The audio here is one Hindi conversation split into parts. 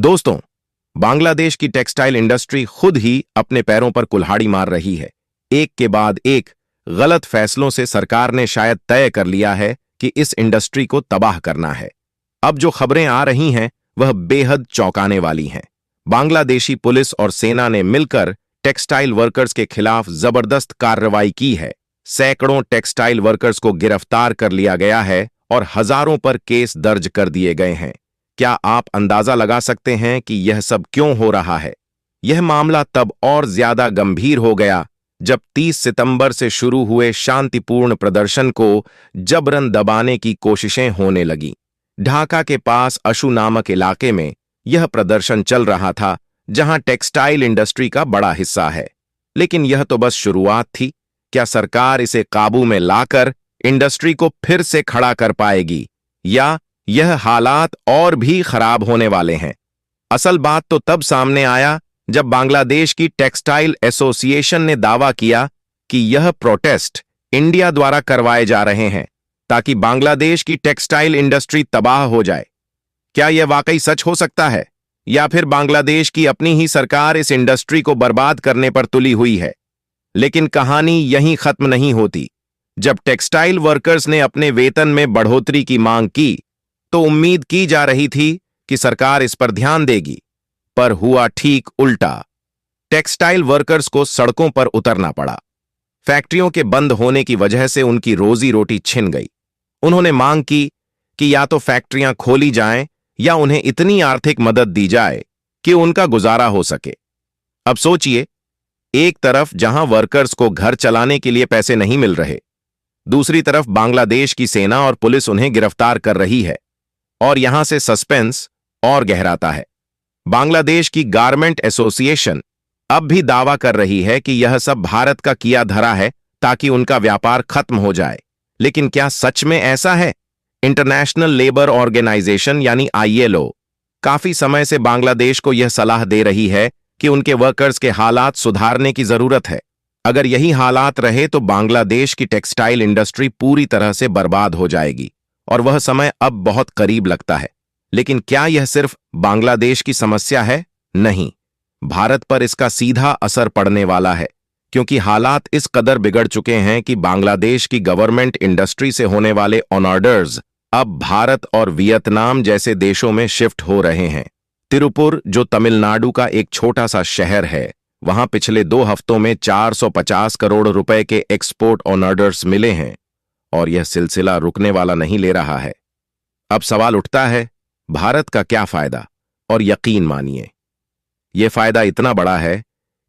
दोस्तों, बांग्लादेश की टेक्सटाइल इंडस्ट्री खुद ही अपने पैरों पर कुल्हाड़ी मार रही है। एक के बाद एक गलत फैसलों से सरकार ने शायद तय कर लिया है कि इस इंडस्ट्री को तबाह करना है। अब जो खबरें आ रही हैं वह बेहद चौंकाने वाली हैं। बांग्लादेशी पुलिस और सेना ने मिलकर टेक्सटाइल वर्कर्स के खिलाफ जबरदस्त कार्रवाई की है। सैकड़ों टेक्सटाइल वर्कर्स को गिरफ्तार कर लिया गया है और हजारों पर केस दर्ज कर दिए गए हैं। क्या आप अंदाजा लगा सकते हैं कि यह सब क्यों हो रहा है? यह मामला तब और ज्यादा गंभीर हो गया जब 30 सितंबर से शुरू हुए शांतिपूर्ण प्रदर्शन को जबरन दबाने की कोशिशें होने लगीं। ढाका के पास अशु नामक इलाके में यह प्रदर्शन चल रहा था, जहां टेक्सटाइल इंडस्ट्री का बड़ा हिस्सा है। लेकिन यह तो बस शुरुआत थी। क्या सरकार इसे काबू में लाकर इंडस्ट्री को फिर से खड़ा कर पाएगी, या यह हालात और भी खराब होने वाले हैं? असल बात तो तब सामने आया जब बांग्लादेश की टेक्सटाइल एसोसिएशन ने दावा किया कि यह प्रोटेस्ट इंडिया द्वारा करवाए जा रहे हैं ताकि बांग्लादेश की टेक्सटाइल इंडस्ट्री तबाह हो जाए। क्या यह वाकई सच हो सकता है, या फिर बांग्लादेश की अपनी ही सरकार इस इंडस्ट्री को बर्बाद करने पर तुली हुई है? लेकिन कहानी यहीं खत्म नहीं होती। जब टेक्सटाइल वर्कर्स ने अपने वेतन में बढ़ोतरी की मांग की तो उम्मीद की जा रही थी कि सरकार इस पर ध्यान देगी, पर हुआ ठीक उल्टा। टेक्सटाइल वर्कर्स को सड़कों पर उतरना पड़ा। फैक्ट्रियों के बंद होने की वजह से उनकी रोजी रोटी छिन गई। उन्होंने मांग की कि या तो फैक्ट्रियां खोली जाएं या उन्हें इतनी आर्थिक मदद दी जाए कि उनका गुजारा हो सके। अब सोचिए, एक तरफ जहां वर्कर्स को घर चलाने के लिए पैसे नहीं मिल रहे, दूसरी तरफ बांग्लादेश की सेना और पुलिस उन्हें गिरफ्तार कर रही है। और यहां से सस्पेंस और गहराता है। बांग्लादेश की गारमेंट एसोसिएशन अब भी दावा कर रही है कि यह सब भारत का किया धरा है ताकि उनका व्यापार खत्म हो जाए। लेकिन क्या सच में ऐसा है? इंटरनेशनल लेबर ऑर्गेनाइजेशन यानी ILO काफी समय से बांग्लादेश को यह सलाह दे रही है कि उनके वर्कर्स के हालात सुधारने की जरूरत है। अगर यही हालात रहे तो बांग्लादेश की टेक्सटाइल इंडस्ट्री पूरी तरह से बर्बाद हो जाएगी, और वह समय अब बहुत करीब लगता है। लेकिन क्या यह सिर्फ बांग्लादेश की समस्या है? नहीं, भारत पर इसका सीधा असर पड़ने वाला है, क्योंकि हालात इस कदर बिगड़ चुके हैं कि बांग्लादेश की गवर्नमेंट इंडस्ट्री से होने वाले ऑन ऑर्डर्स अब भारत और वियतनाम जैसे देशों में शिफ्ट हो रहे हैं। तिरुपुर, जो तमिलनाडु का एक छोटा सा शहर है, वहां पिछले 2 हफ्तों में 450 करोड़ रुपए के एक्सपोर्ट ऑन ऑर्डर्स मिले हैं, और यह सिलसिला रुकने वाला नहीं ले रहा है। अब सवाल उठता है, भारत का क्या फायदा? और यकीन मानिए, यह फायदा इतना बड़ा है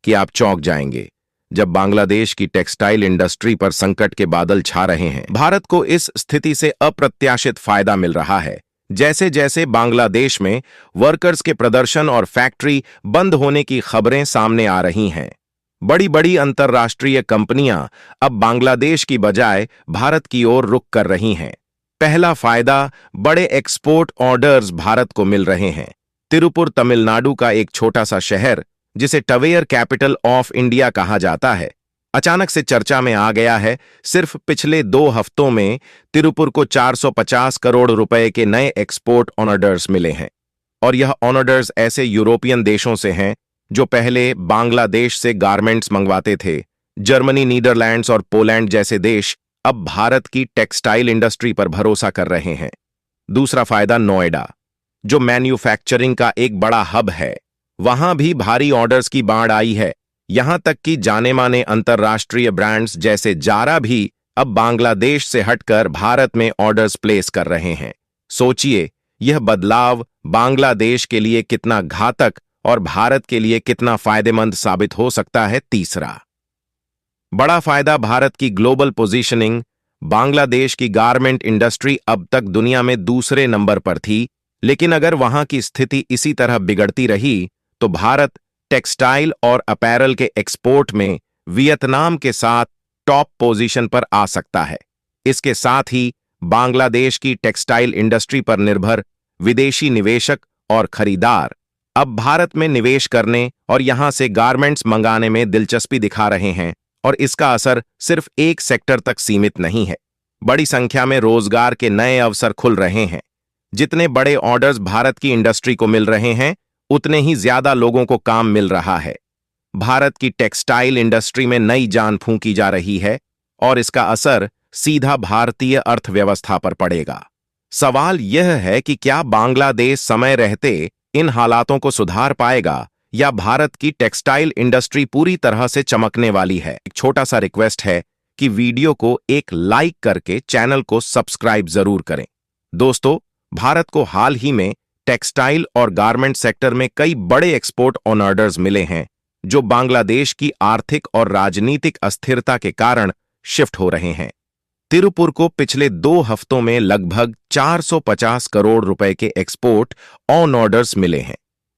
कि आप चौंक जाएंगे। जब बांग्लादेश की टेक्सटाइल इंडस्ट्री पर संकट के बादल छा रहे हैं, भारत को इस स्थिति से अप्रत्याशित फायदा मिल रहा है। जैसे जैसे बांग्लादेश में वर्कर्स के प्रदर्शन और फैक्ट्री बंद होने की खबरें सामने आ रही हैं, बड़ी बड़ी अंतर्राष्ट्रीय कंपनियां अब बांग्लादेश की बजाय भारत की ओर रुख कर रही हैं। पहला फायदा, बड़े एक्सपोर्ट ऑर्डर्स भारत को मिल रहे हैं। तिरुपुर तमिलनाडु का एक छोटा सा शहर, जिसे टवेयर कैपिटल ऑफ इंडिया कहा जाता है, अचानक से चर्चा में आ गया है। सिर्फ पिछले 2 हफ्तों में तिरुपुर को 450 करोड़ रुपए के नए एक्सपोर्ट ऑर्डर्स मिले हैं। और यह ऑर्डर्स ऐसे यूरोपियन देशों से हैं जो पहले बांग्लादेश से गारमेंट्स मंगवाते थे। जर्मनी, नीदरलैंड्स और पोलैंड जैसे देश अब भारत की टेक्सटाइल इंडस्ट्री पर भरोसा कर रहे हैं। दूसरा फायदा, नोएडा, जो मैन्युफैक्चरिंग का एक बड़ा हब है, वहां भी भारी ऑर्डर्स की बाढ़ आई है। यहां तक कि जाने माने अंतर्राष्ट्रीय ब्रांड्स जैसे जारा भी अब बांग्लादेश से हटकर भारत में ऑर्डर्स प्लेस कर रहे हैं। सोचिए, यह बदलाव बांग्लादेश के लिए कितना घातक और भारत के लिए कितना फायदेमंद साबित हो सकता है। तीसरा बड़ा फायदा, भारत की ग्लोबल पोजीशनिंग। बांग्लादेश की गारमेंट इंडस्ट्री अब तक दुनिया में दूसरे नंबर पर थी, लेकिन अगर वहां की स्थिति इसी तरह बिगड़ती रही तो भारत टेक्सटाइल और अपैरल के एक्सपोर्ट में वियतनाम के साथ टॉप पोजीशन पर आ सकता है। इसके साथ ही बांग्लादेश की टेक्सटाइल इंडस्ट्री पर निर्भर विदेशी निवेशक और खरीदार अब भारत में निवेश करने और यहां से गारमेंट्स मंगाने में दिलचस्पी दिखा रहे हैं, और इसका असर सिर्फ एक सेक्टर तक सीमित नहीं है। बड़ी संख्या में रोजगार के नए अवसर खुल रहे हैं। जितने बड़े ऑर्डर्स भारत की इंडस्ट्री को मिल रहे हैं, उतने ही ज्यादा लोगों को काम मिल रहा है। भारत की टेक्सटाइल इंडस्ट्री में नई जान फूंकी जा रही है और इसका असर सीधा भारतीय अर्थव्यवस्था पर पड़ेगा। सवाल यह है कि क्या बांग्लादेश समय रहते इन हालातों को सुधार पाएगा या भारत की टेक्सटाइल इंडस्ट्री पूरी तरह से चमकने वाली है। एक छोटा सा रिक्वेस्ट है कि वीडियो को एक लाइक करके चैनल को सब्सक्राइब जरूर करें। दोस्तों, भारत को हाल ही में टेक्सटाइल और गारमेंट सेक्टर में कई बड़े एक्सपोर्ट ऑन ऑर्डर्स मिले हैं, जो बांग्लादेश की आर्थिक और राजनीतिक अस्थिरता के कारण शिफ्ट हो रहे हैं। तिरुपुर को पिछले 2 हफ्तों में लगभग 450 करोड़ रुपए के एक्सपोर्ट ऑन ऑर्डर्स मिले हैं।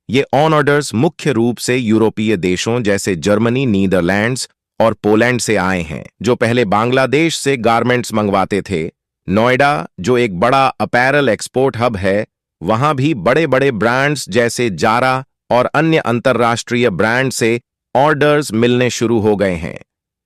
ये ऑन ऑर्डर्स मुख्य रूप से यूरोपीय देशों जैसे जर्मनी, नीदरलैंड्स और पोलैंड से आए हैं, जो पहले बांग्लादेश से गारमेंट्स मंगवाते थे। नोएडा, जो एक बड़ा अपैरल एक्सपोर्ट हब है, वहां भी बड़े बड़े ब्रांड्स जैसे जारा और अन्य अंतर्राष्ट्रीय ब्रांड से ऑर्डर्स मिलने शुरू हो गए हैं।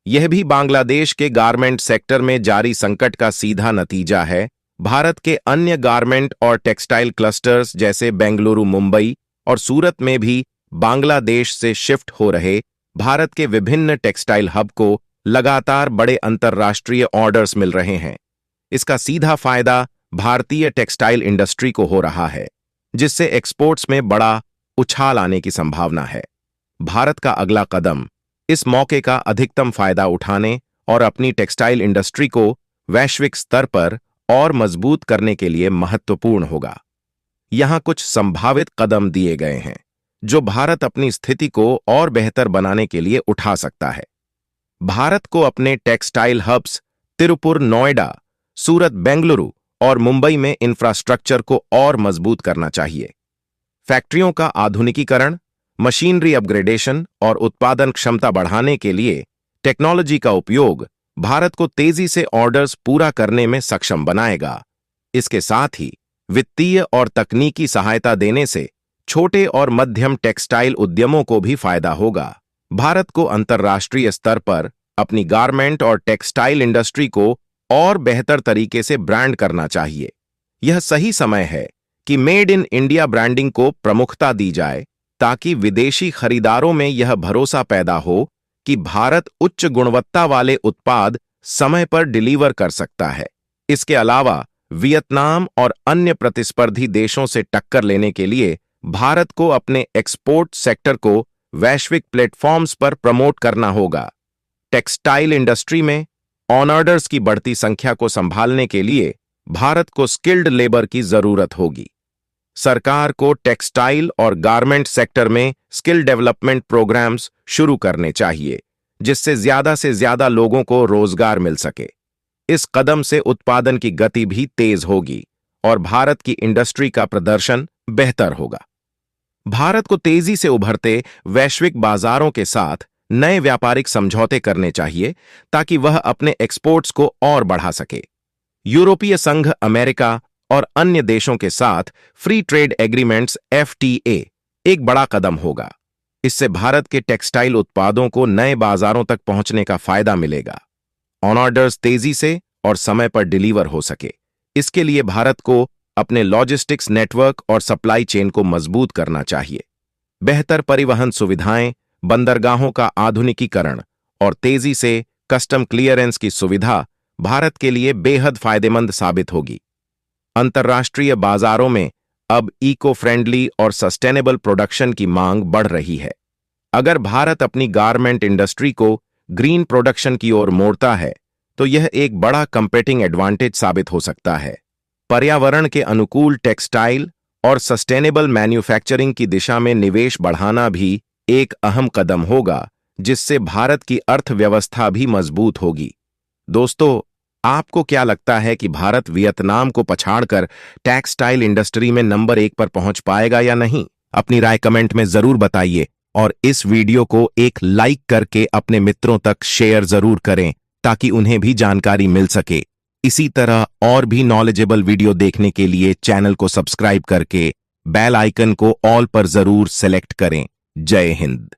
यह भी बांग्लादेश के गारमेंट सेक्टर में जारी संकट का सीधा नतीजा है। भारत के अन्य गारमेंट और टेक्सटाइल क्लस्टर्स जैसे बेंगलुरु, मुंबई और सूरत में भी बांग्लादेश से शिफ्ट हो रहे भारत के विभिन्न टेक्सटाइल हब को लगातार बड़े अंतर्राष्ट्रीय ऑर्डर्स मिल रहे हैं। इसका सीधा फायदा भारतीय टेक्सटाइल इंडस्ट्री को हो रहा है, जिससे एक्सपोर्ट्स में बड़ा उछाल आने की संभावना है। भारत का अगला कदम इस मौके का अधिकतम फायदा उठाने और अपनी टेक्सटाइल इंडस्ट्री को वैश्विक स्तर पर और मजबूत करने के लिए महत्वपूर्ण होगा। यहां कुछ संभावित कदम दिए गए हैं जो भारत अपनी स्थिति को और बेहतर बनाने के लिए उठा सकता है। भारत को अपने टेक्सटाइल हब्स तिरुपुर, नोएडा, सूरत, बेंगलुरु और मुंबई में इंफ्रास्ट्रक्चर को और मजबूत करना चाहिए। फैक्ट्रियों का आधुनिकीकरण, मशीनरी अपग्रेडेशन और उत्पादन क्षमता बढ़ाने के लिए टेक्नोलॉजी का उपयोग भारत को तेजी से ऑर्डर्स पूरा करने में सक्षम बनाएगा। इसके साथ ही वित्तीय और तकनीकी सहायता देने से छोटे और मध्यम टेक्सटाइल उद्यमों को भी फायदा होगा। भारत को अंतर्राष्ट्रीय स्तर पर अपनी गारमेंट और टेक्सटाइल इंडस्ट्री को और बेहतर तरीके से ब्रांड करना चाहिए। यह सही समय है कि मेड इन इंडिया ब्रांडिंग को प्रमुखता दी जाए, ताकि विदेशी खरीदारों में यह भरोसा पैदा हो कि भारत उच्च गुणवत्ता वाले उत्पाद समय पर डिलीवर कर सकता है। इसके अलावा वियतनाम और अन्य प्रतिस्पर्धी देशों से टक्कर लेने के लिए भारत को अपने एक्सपोर्ट सेक्टर को वैश्विक प्लेटफॉर्म्स पर प्रमोट करना होगा। टेक्सटाइल इंडस्ट्री में ऑन ऑर्डर्स की बढ़ती संख्या को संभालने के लिए भारत को स्किल्ड लेबर की जरूरत होगी। सरकार को टेक्सटाइल और गारमेंट सेक्टर में स्किल डेवलपमेंट प्रोग्राम्स शुरू करने चाहिए, जिससे ज्यादा से ज्यादा लोगों को रोजगार मिल सके। इस कदम से उत्पादन की गति भी तेज होगी और भारत की इंडस्ट्री का प्रदर्शन बेहतर होगा। भारत को तेजी से उभरते वैश्विक बाजारों के साथ नए व्यापारिक समझौते करने चाहिए, ताकि वह अपने एक्सपोर्ट्स को और बढ़ा सके। यूरोपीय संघ, अमेरिका और अन्य देशों के साथ फ्री ट्रेड एग्रीमेंट्स FTA एक बड़ा कदम होगा। इससे भारत के टेक्सटाइल उत्पादों को नए बाजारों तक पहुंचने का फायदा मिलेगा। ऑन ऑर्डर्स तेजी से और समय पर डिलीवर हो सके, इसके लिए भारत को अपने लॉजिस्टिक्स नेटवर्क और सप्लाई चेन को मजबूत करना चाहिए। बेहतर परिवहन सुविधाएं, बंदरगाहों का आधुनिकीकरण और तेजी से कस्टम क्लियरेंस की सुविधा भारत के लिए बेहद फायदेमंद साबित होगी। अंतर्राष्ट्रीय बाजारों में अब इको फ्रेंडली और सस्टेनेबल प्रोडक्शन की मांग बढ़ रही है। अगर भारत अपनी गारमेंट इंडस्ट्री को ग्रीन प्रोडक्शन की ओर मोड़ता है, तो यह एक बड़ा कंपीटिंग एडवांटेज साबित हो सकता है। पर्यावरण के अनुकूल टेक्सटाइल और सस्टेनेबल मैन्युफैक्चरिंग की दिशा में निवेश बढ़ाना भी एक अहम कदम होगा, जिससे भारत की अर्थव्यवस्था भी मजबूत होगी। दोस्तों, आपको क्या लगता है कि भारत वियतनाम को पछाड़कर टेक्सटाइल इंडस्ट्री में नंबर 1 पर पहुंच पाएगा या नहीं? अपनी राय कमेंट में जरूर बताइए और इस वीडियो को एक लाइक करके अपने मित्रों तक शेयर जरूर करें, ताकि उन्हें भी जानकारी मिल सके। इसी तरह और भी नॉलेजेबल वीडियो देखने के लिए चैनल को सब्सक्राइब करके बेल आइकन को ऑल पर जरूर सेलेक्ट करें। जय हिंद।